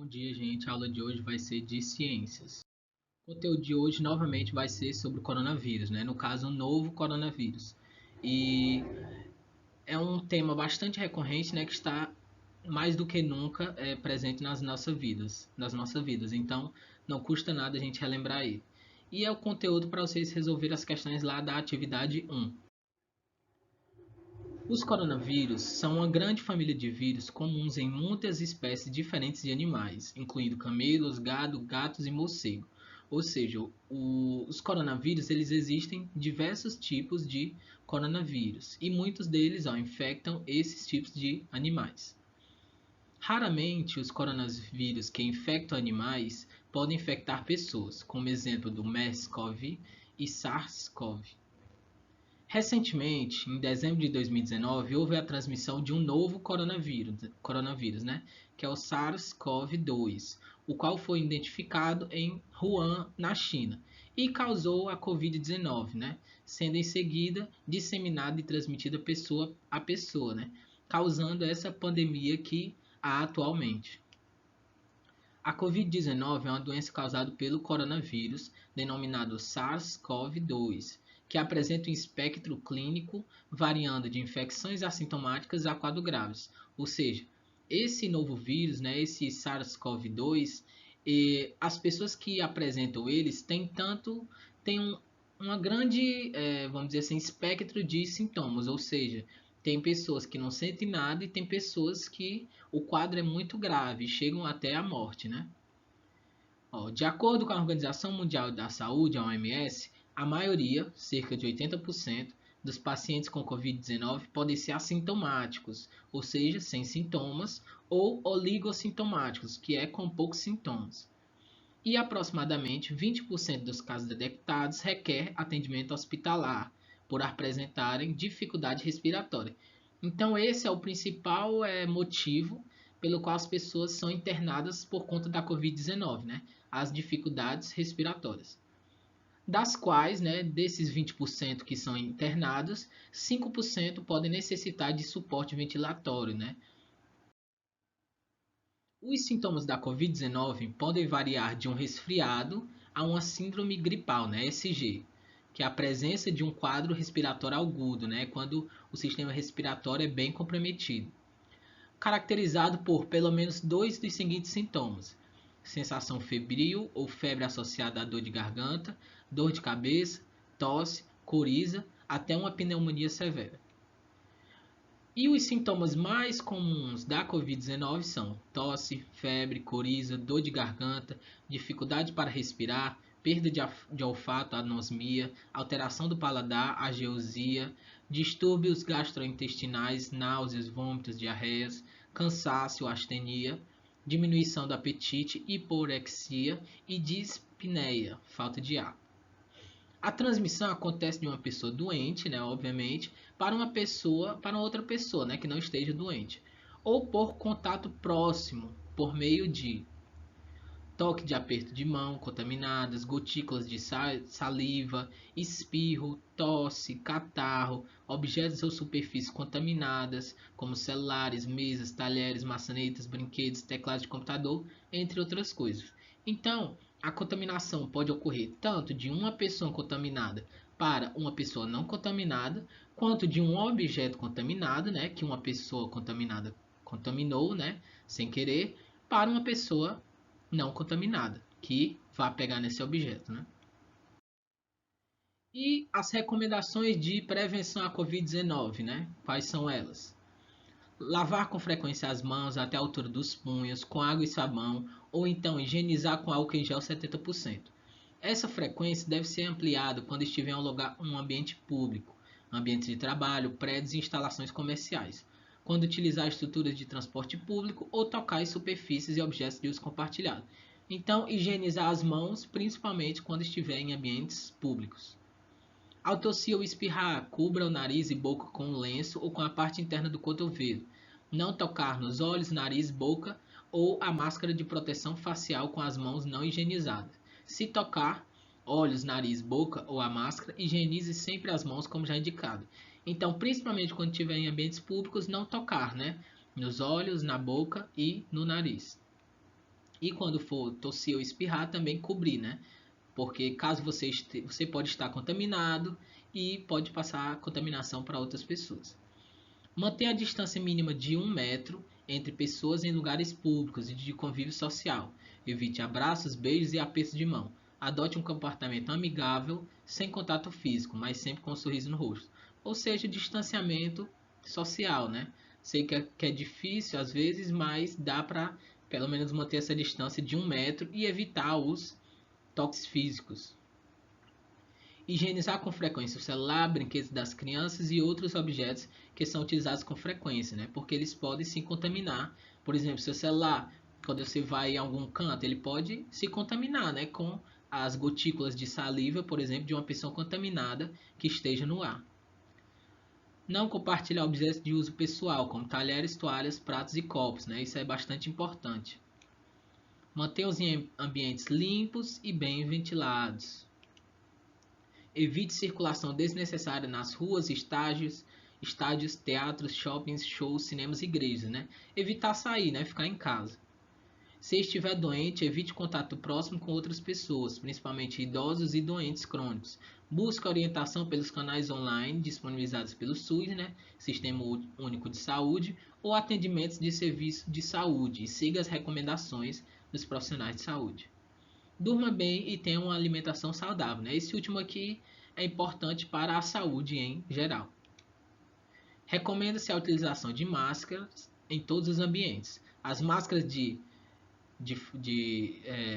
Bom dia, gente. A aula de hoje vai ser de ciências. O conteúdo de hoje novamente vai ser sobre o coronavírus, né? No caso, o novo coronavírus. E é um tema bastante recorrente, né? Que está mais do que nunca presente nas nossas vidas. Então, não custa nada a gente relembrar ele. E é o conteúdo para vocês resolverem as questões lá da atividade 1. Os coronavírus são uma grande família de vírus comuns em muitas espécies diferentes de animais, incluindo camelos, gado, gatos e morcego. Ou seja, os coronavírus eles existem diversos tipos de coronavírus e muitos deles infectam esses tipos de animais. Raramente os coronavírus que infectam animais podem infectar pessoas, como exemplo do MERS-CoV e SARS-CoV. Recentemente, em dezembro de 2019, houve a transmissão de um novo coronavírus, né, que é o SARS-CoV-2, o qual foi identificado em Wuhan, na China, e causou a Covid-19, né, sendo em seguida disseminada e transmitida pessoa a pessoa, né, causando essa pandemia que há atualmente. A Covid-19 é uma doença causada pelo coronavírus, denominado SARS-CoV-2, que apresenta um espectro clínico variando de infecções assintomáticas a quadros graves. Ou seja, esse novo vírus, né, esse SARS-CoV-2, as pessoas que apresentam eles têm uma grande, vamos dizer assim, espectro de sintomas, ou seja, tem pessoas que não sentem nada e tem pessoas que o quadro é muito grave, chegam até a morte, né? De acordo com a Organização Mundial da Saúde, a OMS, a maioria, cerca de 80%, dos pacientes com Covid-19 podem ser assintomáticos, ou seja, sem sintomas, ou oligossintomáticos, que é com poucos sintomas. E aproximadamente 20% dos casos detectados requer atendimento hospitalar, por apresentarem dificuldade respiratória. Então, esse é o principal motivo pelo qual as pessoas são internadas por conta da Covid-19, né? As dificuldades respiratórias. Das quais, né, desses 20% que são internados, 5% podem necessitar de suporte ventilatório, né? Os sintomas da Covid-19 podem variar de um resfriado a uma síndrome gripal, né, SG, que é a presença de um quadro respiratório agudo, né, quando o sistema respiratório é bem comprometido, caracterizado por pelo menos dois dos seguintes sintomas: sensação febril ou febre associada à dor de garganta, dor de cabeça, tosse, coriza, até uma pneumonia severa. E os sintomas mais comuns da Covid-19 são tosse, febre, coriza, dor de garganta, dificuldade para respirar, perda de olfato, anosmia, alteração do paladar, ageusia, distúrbios gastrointestinais, náuseas, vômitos, diarreias, cansaço, astenia, diminuição do apetite, hiporexia e dispneia, falta de ar. A transmissão acontece de uma pessoa doente, né, obviamente, para outra pessoa, né, que não esteja doente, ou por contato próximo, por meio de toque de aperto de mão contaminadas, gotículas de saliva, espirro, tosse, catarro, objetos ou superfícies contaminadas, como celulares, mesas, talheres, maçanetas, brinquedos, teclados de computador, entre outras coisas. Então, a contaminação pode ocorrer tanto de uma pessoa contaminada para uma pessoa não contaminada, quanto de um objeto contaminado, né, que uma pessoa contaminada contaminou, né, sem querer, para uma pessoa não contaminada, que vai pegar nesse objeto, né? E as recomendações de prevenção à Covid-19, né? Quais são elas? Lavar com frequência as mãos até a altura dos punhos, com água e sabão, ou então higienizar com álcool em gel 70%. Essa frequência deve ser ampliada quando estiver em um ambiente público, ambiente de trabalho, prédios e instalações comerciais, quando utilizar estruturas de transporte público ou tocar em superfícies e objetos de uso compartilhado. Então, higienizar as mãos, principalmente quando estiver em ambientes públicos. Ao tossir ou espirrar, cubra o nariz e boca com um lenço ou com a parte interna do cotovelo. Não tocar nos olhos, nariz, boca ou a máscara de proteção facial com as mãos não higienizadas. Se tocar olhos, nariz, boca ou a máscara, higienize sempre as mãos como já indicado. Então, principalmente quando estiver em ambientes públicos, não tocar, né? Nos olhos, na boca e no nariz. E quando for tossir ou espirrar, também cobrir, né? Porque caso você pode estar contaminado e pode passar a contaminação para outras pessoas. Mantenha a distância mínima de 1 metro entre pessoas em lugares públicos e de convívio social. Evite abraços, beijos e apertos de mão. Adote um comportamento amigável, sem contato físico, mas sempre com um sorriso no rosto. Ou seja, distanciamento social, né? Sei que é difícil às vezes, mas dá para pelo menos manter essa distância de 1 metro e evitar os toques físicos. Higienizar com frequência o celular, brinquedos das crianças e outros objetos que são utilizados com frequência, né? Porque eles podem se contaminar. Por exemplo, seu celular, quando você vai em algum canto, ele pode se contaminar, né? Com as gotículas de saliva, por exemplo, de uma pessoa contaminada que esteja no ar. Não compartilhar objetos de uso pessoal, como talheres, toalhas, pratos e copos, né? Isso é bastante importante. Manter os ambientes limpos e bem ventilados. Evite circulação desnecessária nas ruas, estádios, teatros, shoppings, shows, cinemas e igrejas, né? Evitar sair, né? Ficar em casa. Se estiver doente, evite contato próximo com outras pessoas, principalmente idosos e doentes crônicos. Busque orientação pelos canais online disponibilizados pelo SUS, né? Sistema Único de Saúde, ou atendimentos de serviço de saúde e siga as recomendações dos profissionais de saúde. Durma bem e tenha uma alimentação saudável, né? Esse último aqui é importante para a saúde em geral. Recomenda-se a utilização de máscaras em todos os ambientes. As máscaras de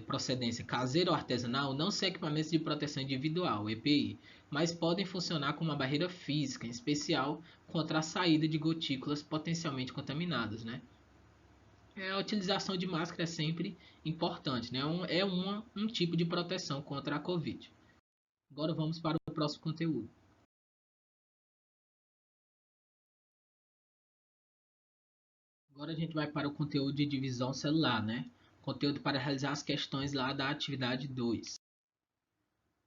procedência caseira ou artesanal não são equipamentos de proteção individual, EPI, mas podem funcionar como uma barreira física, em especial contra a saída de gotículas potencialmente contaminadas, né? A utilização de máscara é sempre importante, né? Um tipo de proteção contra a Covid. Agora vamos para o próximo conteúdo. Agora a gente vai para o conteúdo de divisão celular, né? Conteúdo para realizar as questões lá da atividade 2.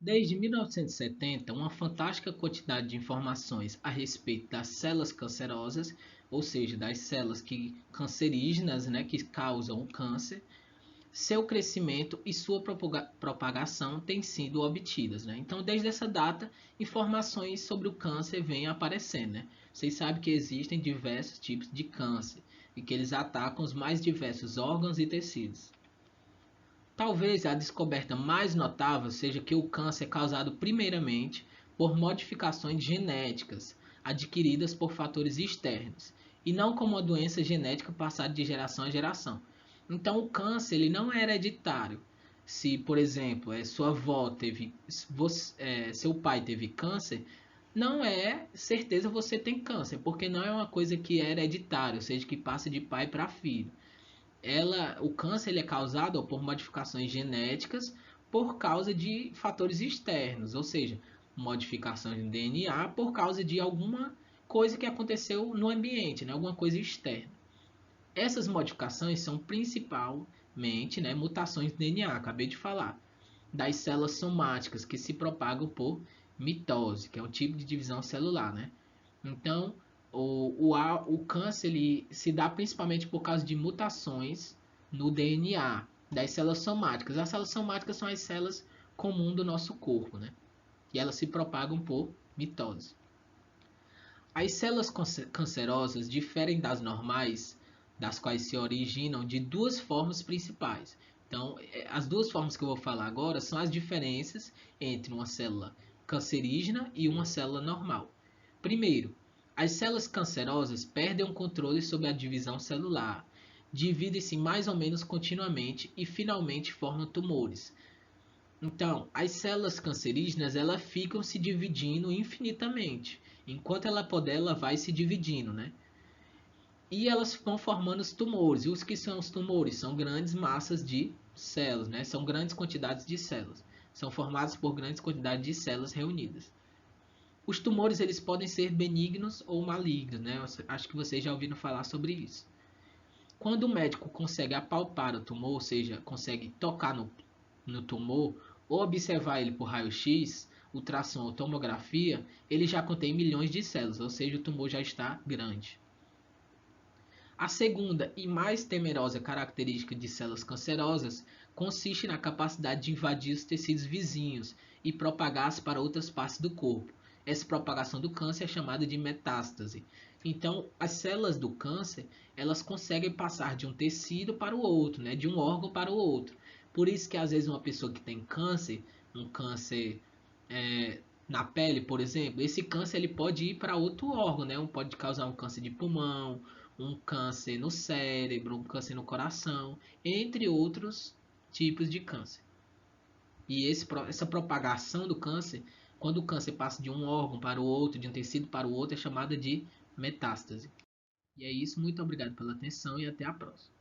Desde 1970, uma fantástica quantidade de informações a respeito das células cancerosas, ou seja, das células cancerígenas, né, que causam o câncer, seu crescimento e sua propagação têm sido obtidas, né? Então, desde essa data, informações sobre o câncer vêm aparecendo, né? Vocês sabem que existem diversos tipos de câncer e que eles atacam os mais diversos órgãos e tecidos. Talvez a descoberta mais notável seja que o câncer é causado primeiramente por modificações genéticas adquiridas por fatores externos e não como uma doença genética passada de geração a geração. Então o câncer ele não é hereditário. Se, por exemplo, sua avó teve, seu pai teve câncer, não é certeza você tem câncer, porque não é uma coisa que é hereditária, ou seja, que passa de pai para filho. O câncer ele é causado por modificações genéticas por causa de fatores externos, ou seja, modificações no DNA por causa de alguma coisa que aconteceu no ambiente, né? Alguma coisa externa. Essas modificações são principalmente, né, mutações do DNA, acabei de falar, das células somáticas que se propagam por mitose, que é um tipo de divisão celular, né? Então, o câncer ele se dá principalmente por causa de mutações no DNA das células somáticas. As células somáticas são as células comuns do nosso corpo, né? E elas se propagam por mitose. As células cancerosas diferem das normais, das quais se originam de duas formas principais. Então, as duas formas que eu vou falar agora são as diferenças entre uma célula cancerígena e uma célula normal. Primeiro, as células cancerosas perdem o controle sobre a divisão celular, dividem-se mais ou menos continuamente e finalmente formam tumores. Então, as células cancerígenas elas ficam se dividindo infinitamente. Enquanto ela puder, ela vai se dividindo, né? E elas vão formando os tumores. E os que são os tumores? São grandes massas de células, né? São grandes quantidades de células. São formados por grandes quantidades de células reunidas. Os tumores eles podem ser benignos ou malignos, né? Eu acho que vocês já ouviram falar sobre isso. Quando o médico consegue apalpar o tumor, ou seja, consegue tocar no tumor ou observar ele por raio-x, ultrassom ou tomografia, ele já contém milhões de células, ou seja, o tumor já está grande. A segunda e mais temerosa característica de células cancerosas consiste na capacidade de invadir os tecidos vizinhos e propagar-se para outras partes do corpo. Essa propagação do câncer é chamada de metástase. Então, as células do câncer, elas conseguem passar de um tecido para o outro, né? De um órgão para o outro. Por isso que às vezes uma pessoa que tem câncer, um câncer na pele, por exemplo, esse câncer ele pode ir para outro órgão, né? Pode causar um câncer de pulmão, um câncer no cérebro, um câncer no coração, entre outros tipos de câncer. E essa propagação do câncer, quando o câncer passa de um órgão para o outro, de um tecido para o outro, é chamada de metástase. E é isso, muito obrigado pela atenção e até a próxima.